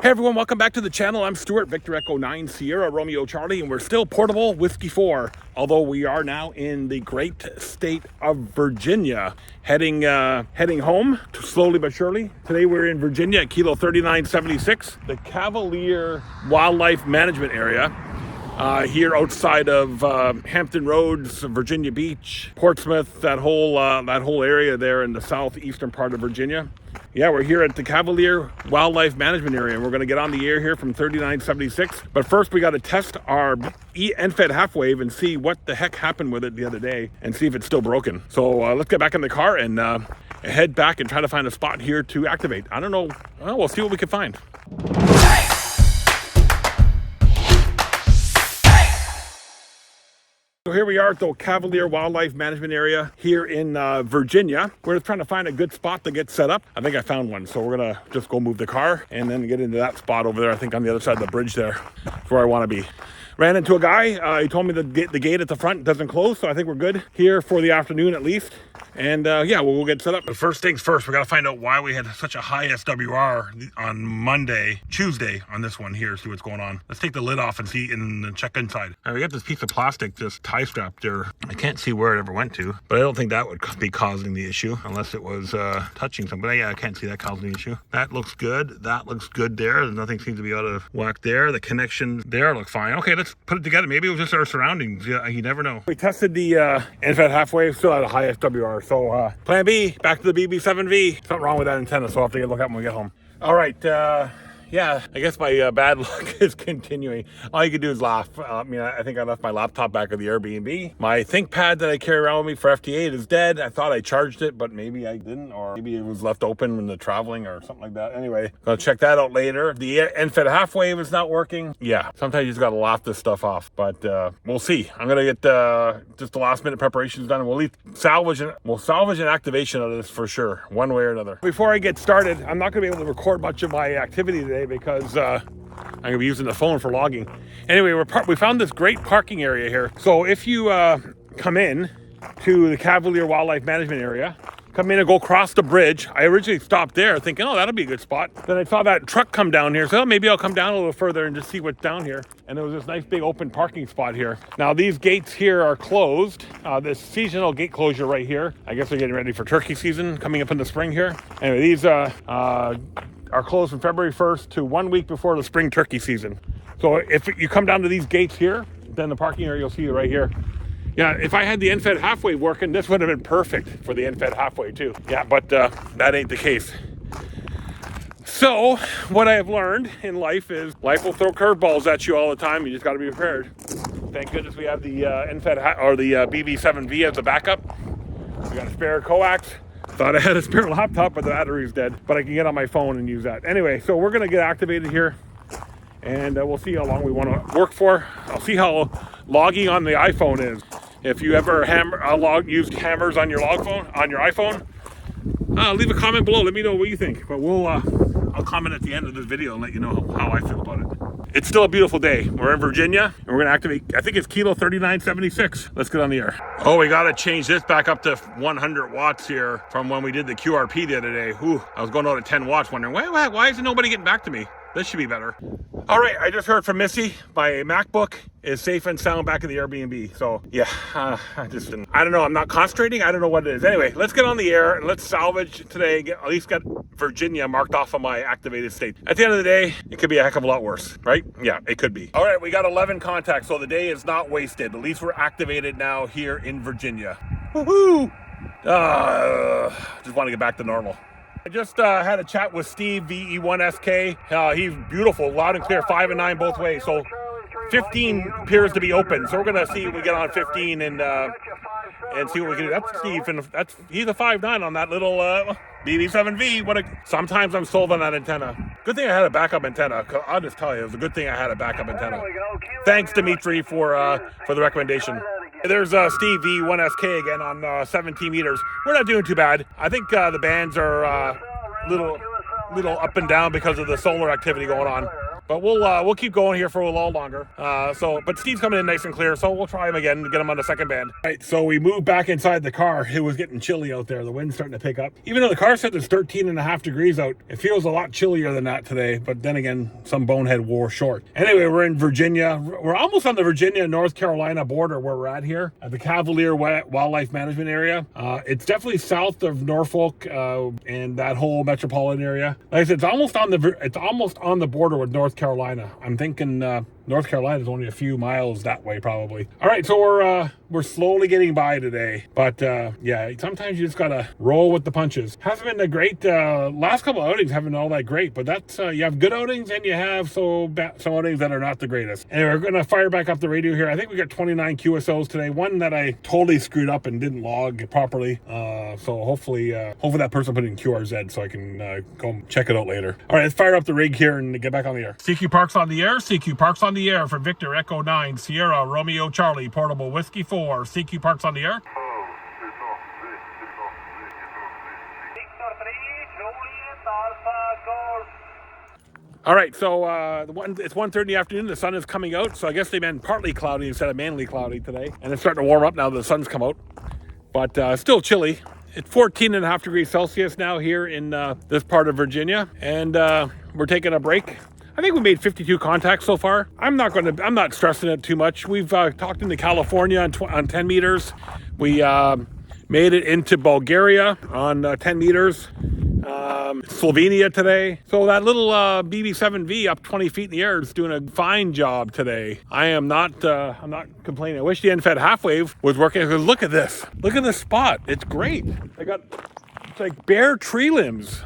Hey everyone, welcome back to the channel. I'm Stuart, Victor Echo 9 Sierra Romeo Charlie, and we're still Portable Whiskey 4, although we are now in the great state of Virginia, heading home slowly but surely. Today we're in Virginia at Kilo 3976, the Cavalier Wildlife Management Area, here outside of Hampton Roads, Virginia Beach, Portsmouth, that whole area there in the southeastern part of Virginia. Yeah, we're here at the Cavalier Wildlife Management Area, and we're going to get on the air here from 3976. But first, we got to test our EFHW half wave and see what the heck happened with it the other day and see if it's still broken. So let's get back in the car and head back and try to find a spot here to activate. I don't know. Well, we'll see what we can find. So here we are at the Cavalier Wildlife Management Area here in Virginia. We're just trying to find a good spot to get set up. I think I found one, so we're gonna just go move the car and then get into that spot over there. I think on the other side of the bridge there. That's where I want to be. Ran into a guy. He told me that the gate at the front doesn't close, so I think we're good here for the afternoon at least. And yeah, we'll get set up. But first things first, we got to find out why we had such a high SWR on Tuesday on this one here, see what's going on. Let's take the lid off and see and check inside. All right, we got this piece of plastic, this tie strap there. I can't see where it ever went to, but I don't think that would be causing the issue unless it was touching something. But yeah, I can't see that causing the issue. That looks good. That looks good there. Nothing seems to be out of whack there. The connection there look fine. Okay, let's put it together. Maybe it was just our surroundings. Yeah, you never know. We tested the EFHW half wave, still had a high SWR. So plan B, back to the BB7V. Something wrong with that antenna, so I'll have to look at when we get home. All right, yeah, I guess my bad luck is continuing. All you can do is laugh. I think I left my laptop back at the Airbnb. My ThinkPad that I carry around with me for FT8 is dead. I thought I charged it, but maybe I didn't, or maybe it was left open when the traveling or something like that. Anyway, I'll check that out later. The EFHW half wave is not working. Yeah, sometimes you just gotta laugh this stuff off, but we'll see. I'm gonna get just the last minute preparations done. We'll salvage an activation of this for sure, one way or another. Before I get started, I'm not gonna be able to record much of my activity today because I'm gonna be using the phone for logging. Anyway, we found this great parking area here. So if you come in to the Cavalier Wildlife Management Area, come in and go across the bridge. I originally stopped there thinking, oh, that'll be a good spot. Then I saw that truck come down here. So maybe I'll come down a little further and just see what's down here. And there was this nice big open parking spot here. Now these gates here are closed. This seasonal gate closure right here. I guess they're getting ready for turkey season coming up in the spring here. Anyway, these are closed from February 1st to 1 week before the spring turkey season. So if you come down to these gates here, then the parking area you'll see right here. Yeah, if I had the EFHW half wave working, this would have been perfect for the EFHW half wave too. Yeah, but that ain't the case. So what I have learned in life is life will throw curveballs at you all the time. You just got to be prepared. Thank goodness we have the EFHW or the BB7V as a backup. We got a spare coax. Thought I had a spare laptop, but the battery's dead. But I can get on my phone and use that. Anyway, so we're gonna get activated here, and we'll see how long we want to work for. I'll see how logging on the iPhone is. If you ever used hammers on your iPhone, leave a comment below. Let me know what you think. But I'll comment at the end of this video and let you know how I feel about it. It's still a beautiful day. We're in Virginia, and we're gonna activate, I think it's Kilo 3976. Let's get on the air. Oh, we gotta change this back up to 100 watts here from when we did the QRP the other day. Whew, I was going out at 10 watts wondering, why isn't nobody getting back to me? This should be better. All right, I just heard from Missy. My MacBook is safe and sound back in the Airbnb. So yeah, I don't know, I'm not concentrating. I don't know what it is. Anyway, let's get on the air and let's salvage today, at least get Virginia marked off on my activated state. At the end of the day, it could be a heck of a lot worse, right? Yeah, it could be. All right, we got 11 contacts, so the day is not wasted. At least we're activated now here in Virginia. Woohoo! Just want to get back to normal. I just had a chat with Steve, VE1SK. He's beautiful, loud and clear, 5 and 9 both ways. So 15 appears to be open. So we're gonna see if we get on 15 and see what we can do. That's Steve, and he's a 5.9 on that little BB7V. Sometimes I'm sold on that antenna. Good thing I had a backup antenna. I'll just tell you, it was a good thing I had a backup antenna. Thanks, Dimitri, for the recommendation. There's Steve V1SK again on 17 meters. We're not doing too bad. I think the bands are little up and down because of the solar activity going on. But we'll keep going here for a little longer. But Steve's coming in nice and clear, so we'll try him again and get him on the second band. All right, so we moved back inside the car. It was getting chilly out there. The wind's starting to pick up. Even though the car said it's 13.5 degrees out, it feels a lot chillier than that today. But then again, some bonehead wore short. Anyway, we're in Virginia. We're almost on the Virginia-North Carolina border where we're at here at the Cavalier Wildlife Management Area. It's definitely south of Norfolk and that whole metropolitan area. Like I said, it's almost on the border with North Carolina. I'm thinking North Carolina is only a few miles that way, probably. All right, so we're slowly getting by today, but yeah, sometimes you just gotta roll with the punches. Hasn't been a great last couple of outings. Haven't been all that great, but that's you have good outings and you have some outings that are not the greatest. Anyway, we're gonna fire back up the radio here. I think we got 29 QSOs today. One that I totally screwed up and didn't log properly. So hopefully that person put in QRZ so I can go check it out later. All right, let's fire up the rig here and get back on the air. CQ Parks on the air. CQ Parks on the air for Victor Echo 9 Sierra Romeo Charlie Portable Whiskey 4. CQ Parks on the air. All right, so it's 1:30 in the afternoon. The sun is coming out, so I guess they meant partly cloudy instead of mainly cloudy today. And it's starting to warm up now that the sun's come out, but still chilly. It's 14.5 degrees Celsius now here in this part of Virginia, and we're taking a break. I think we made 52 contacts so far. I'm not stressing it too much. We've talked into California on 10 meters. We made it into Bulgaria on 10 meters. Slovenia today. So that little BB7V up 20 feet in the air is doing a fine job today. I'm not complaining. I wish the end-fed half-wave was working, because look at this. Look at this spot. It's great. It's like bare tree limbs.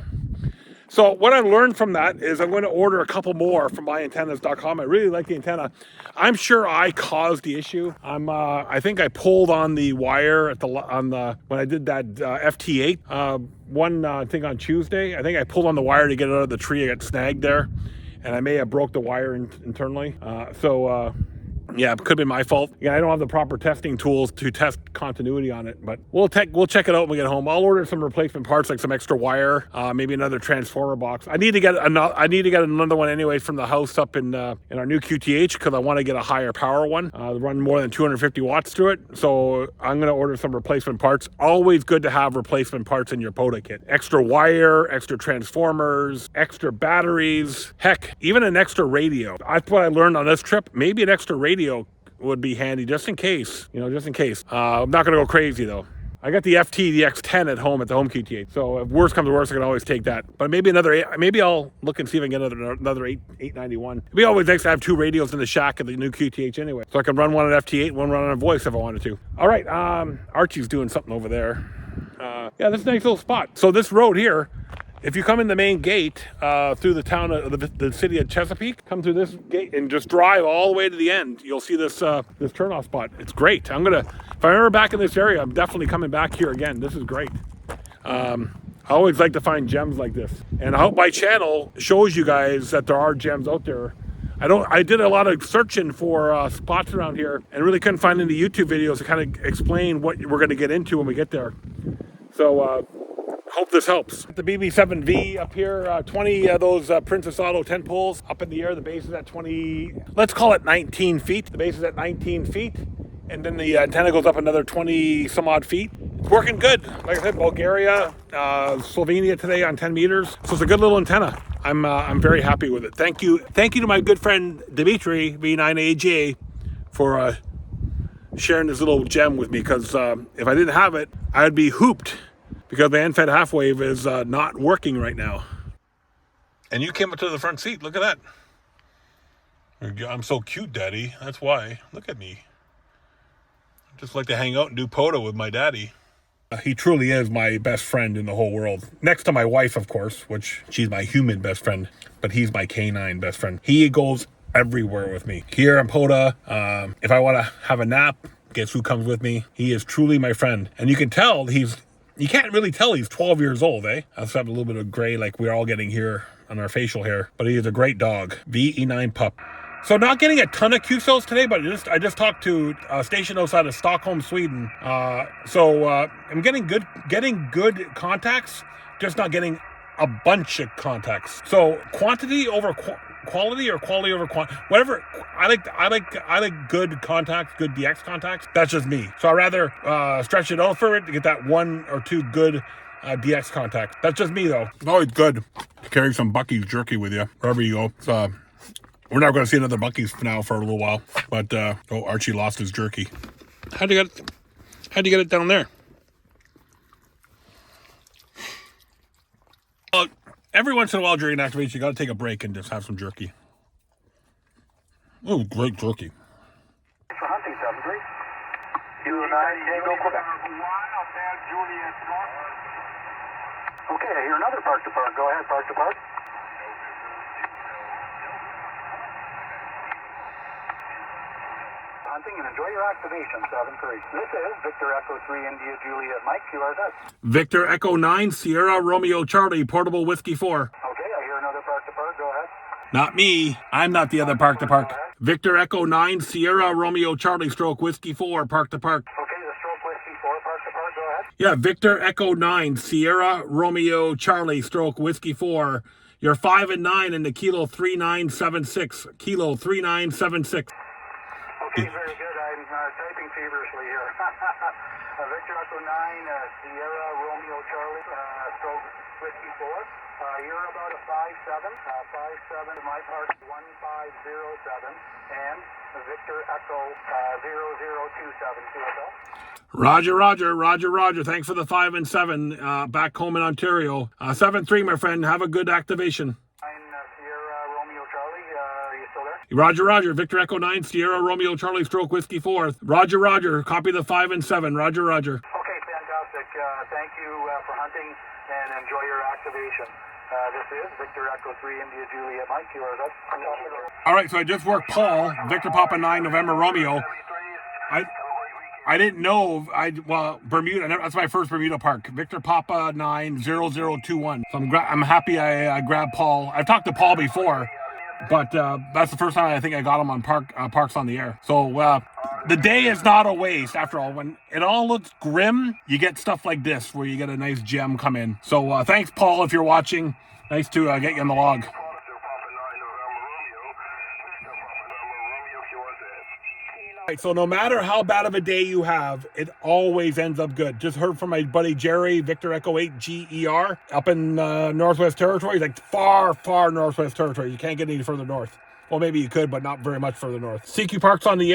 So what I learned from that is I'm going to order a couple more from myantennas.com. I really like the antenna. I'm sure I caused the issue. I think I pulled on the wire when I did that FT8 one thing on Tuesday. I think I pulled on the wire to get it out of the tree. I got snagged there, and I may have broke the wire internally. Yeah, it could be my fault. Yeah, I don't have the proper testing tools to test continuity on it, but we'll check it out when we get home. I'll order some replacement parts, like some extra wire, maybe another transformer box. I need to get another one anyways from the house up in our new QTH, because I want to get a higher power one, run more than 250 watts to it. So I'm going to order some replacement parts. Always good to have replacement parts in your POTA kit. Extra wire, extra transformers, extra batteries, heck, even an extra radio. That's what I learned on this trip. Maybe an extra radio would be handy, just in case. I'm not gonna go crazy though. I got the the X10 at home at the home QTH, so if worse comes to worse, I can always take that. But maybe I'll look and see if I can get another 891. It'd be always nice to have two radios in the shack at the new QTH anyway, so I can run one on FT8 and one run on voice if I wanted to. All right, Archie's doing something over there. Yeah, this is a nice little spot. So this road here, if you come in the main gate through the town of the city of Chesapeake, come through this gate and just drive all the way to the end, you'll see this turnoff spot. It's great. If I'm ever back in this area, I'm definitely coming back here again. This is great. I always like to find gems like this, and I hope my channel shows you guys that there are gems out there. I did a lot of searching for spots around here and really couldn't find any YouTube videos to kind of explain what we're going to get into when we get there. So hope this helps. The BB7V up here, 20 of those Princess Auto 10 poles up in the air. The base is at 20, let's call it 19 feet. The base is at 19 feet. And then the antenna goes up another 20 some odd feet. It's working good. Like I said, Bulgaria, Slovenia today on 10 meters. So it's a good little antenna. I'm very happy with it. Thank you to my good friend Dimitri V9AJ for sharing this little gem with me, because if I didn't have it, I'd be hooped, because the end-fed half-wave is not working right now. And you came up to the front seat. Look at that. I'm so cute, Daddy. That's why. Look at me. I just like to hang out and do POTA with my daddy. He truly is my best friend in the whole world. Next to my wife, of course, which she's my human best friend, but he's my canine best friend. He goes everywhere with me. Here in POTA, if I want to have a nap, guess who comes with me? He is truly my friend. And you can tell you can't really tell he's 12 years old, eh? I also have a little bit of gray like we're all getting here on our facial hair, but he is a great dog. VE9 pup. So not getting a ton of QSOs today, but I just talked to a station outside of Stockholm, Sweden. I'm getting good contacts, just not getting a bunch of contacts. So quantity over quality or quality over quantity, whatever. I like good contacts, good DX contacts. That's just me. So I'd rather stretch it out for it to get that 1 or 2 good DX contacts. That's just me though. It's always good to carry some Bucky's jerky with you wherever you go. So we're not going to see another Bucky's now for a little while. But Archie lost his jerky. How'd you get it down there? Every once in a while during an activation, you got to take a break and just have some jerky. Oh, great jerky. For hunting, 7-3. 2-9, Tango, Quebec. Okay, I hear another park to park. Go ahead, park to park. Hunting and enjoy your activation, 7-3. This is Victor Echo 3 India Juliet Mike, QRZ. Victor Echo 9 Sierra Romeo Charlie Portable Whiskey 4. Okay, I hear another park to park. Go ahead. Not me. I'm not the other park to park. Victor Echo 9 Sierra Romeo Charlie Stroke Whiskey 4 park to park. Okay, the Stroke Whiskey 4 park to park. Go ahead. Yeah, Victor Echo 9 Sierra Romeo Charlie Stroke Whiskey 4. You're 5 and 9 in the Kilo 3976. Kilo 3976. Okay, very good. I'm typing feverishly here. Victor Echo 9, Sierra Romeo Charlie, Stroke Whiskey 4. You're about a 5-7. 5-7 my part, 1507. And Victor Echo 0027. Roger. Thanks for the 5 and 7 back home in Ontario. 7-3, my friend. Have a good activation. Roger. Victor Echo 9, Sierra Romeo Charlie Stroke Whiskey 4. Roger. Copy the 5 and 7. Roger. Okay, fantastic. Thank you for hunting and enjoy your activation. This is Victor Echo 3 India Juliet Mike. All right, so I just worked Paul, Victor Papa 9 November Romeo. I didn't know. Bermuda. That's my first Bermuda park. Victor Papa 9 0021. So I'm happy I grabbed Paul. I've talked to Paul before. But that's the first time I think I got him on Parks on the Air. So the day is not a waste after all. When it all looks grim, you get stuff like this where you get a nice gem come in. So thanks, Paul, if you're watching. Nice to get you on the log. Right, so no matter how bad of a day you have, it always ends up good. Just heard from my buddy Jerry, Victor Echo 8 GER, up in Northwest Territories, like far Northwest Territories. You can't get any further north. Well, maybe you could, but not very much further north. CQ Parks on the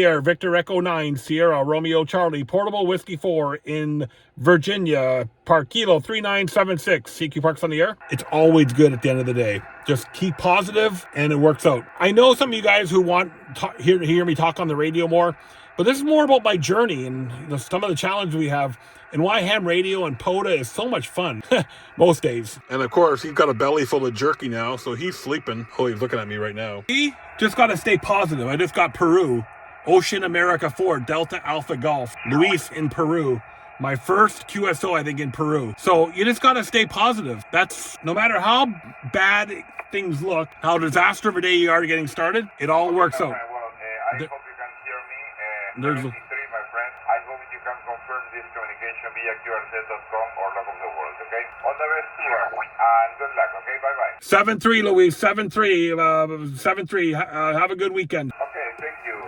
Air, Victor Echo 9, Sierra Romeo Charlie, Portable Whiskey 4 in Virginia, Park Kilo 3976. CQ Parks on the Air. It's always good at the end of the day. Just keep positive and it works out. I know some of you guys who want to hear me talk on the radio more, but this is more about my journey and some of the challenges we have and why ham radio and POTA is so much fun most days. And of course, he's got a belly full of jerky now, so he's sleeping. Oh, he's looking at me right now. He just got to stay positive. I just got Peru, Ocean America 4, Delta Alpha Golf, Luis in Peru. My first QSO, I think, in Peru. So you just got to stay positive. That's no matter how bad things look, how disaster of a day you are getting started, it all works out. I hope you can hear me. There's my friend. I hope you can confirm this communication via QRZ.com or Log of the World, okay? All the best to you, and good luck, okay? Bye-bye. 7-3, Luis, 7-3, 7-3. Have a good weekend. Okay, thank you.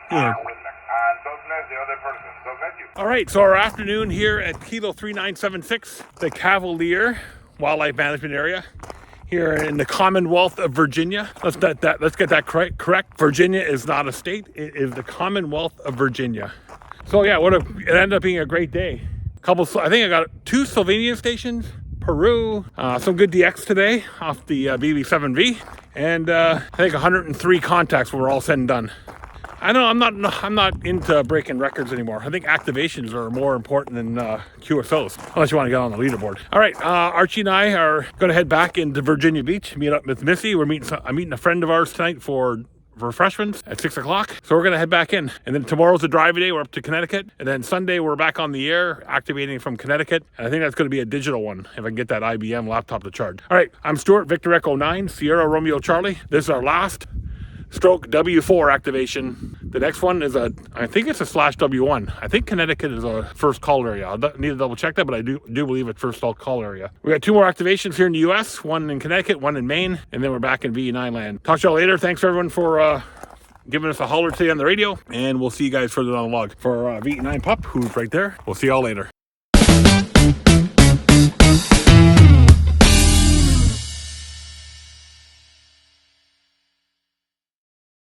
Yeah. And don't bless the other person. God bless you. All right, so our afternoon here at Kilo 3976, the Cavalier Wildlife Management Area, here in the Commonwealth of Virginia. Let's get that correct. Virginia is not a state; it is the Commonwealth of Virginia. So yeah, it ended up being a great day. I think I got 2 Slovenian stations, Peru, some good DX today off the BB7V, and I think 103 contacts were all said and done. I know I'm not into breaking records anymore. I think activations are more important than QSOs, unless you want to get on the leaderboard. All right, Archie and I are going to head back into Virginia Beach, meet up with Missy. I'm meeting a friend of ours tonight for refreshments at 6 o'clock. So we're going to head back in. And then tomorrow's a drive day. We're up to Connecticut. And then Sunday, we're back on the air, activating from Connecticut. And I think that's going to be a digital one, if I can get that IBM laptop to charge. All right, I'm Stuart, Victor Echo 9, Sierra Romeo Charlie. This is our last stroke W4 activation. The next one is I think it's a /W1. I think Connecticut is a first call area. I'll need to double check that, but I do believe it's first call area. We got 2 more activations here in the US, one in Connecticut, one in Maine, and then we're back in VE9 land. Talk to y'all later. Thanks everyone for giving us a holler today on the radio, and we'll see you guys further down the log. For VE9 pup, who's right there, we'll see y'all later.